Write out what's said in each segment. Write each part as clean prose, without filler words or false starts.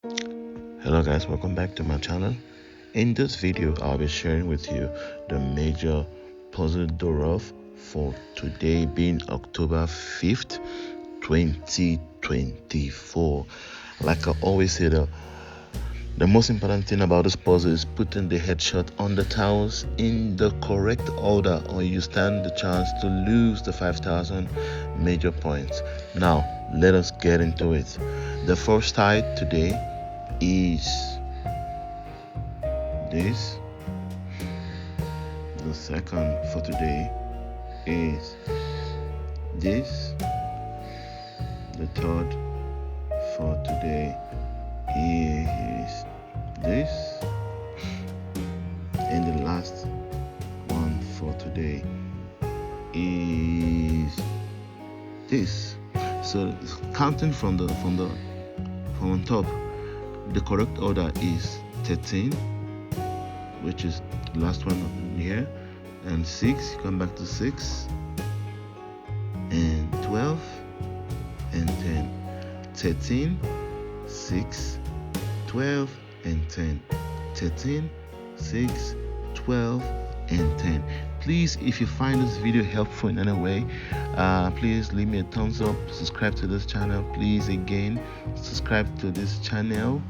Hello guys, welcome back to my channel. In this video I'll be sharing with you the major puzzle Durov for today being October 5th 2024. Like I always say, the most important thing about this puzzle is putting the headshot on the tiles in the correct order, or you stand the chance to lose the 5,000 major points. Now let us get into it. The first tile today is this. The second for today is this. The third for today is this. And the last one for today is this. So counting from on top, the correct order is 13, which is the last one here, and 6, come back to 6, and 12, and 10. 13, 6, 12, and 10. 13, 6, 12, and 10. Please, if you find this video helpful in any way, please leave me a thumbs up, subscribe to this channel. Please, again, subscribe to this channel,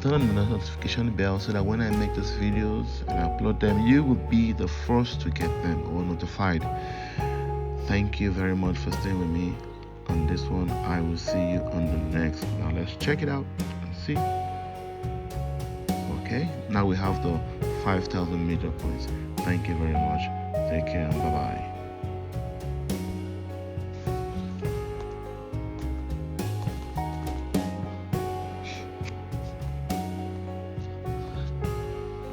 turn on the notification bell so that when I make these videos and upload them, you will be the first to get them or notified. Thank you very much for staying with me on this one. I will see you on the next. Now let's check it out and see. Okay, now we have the 5,000 major points. Thank you very much. Take care and bye bye.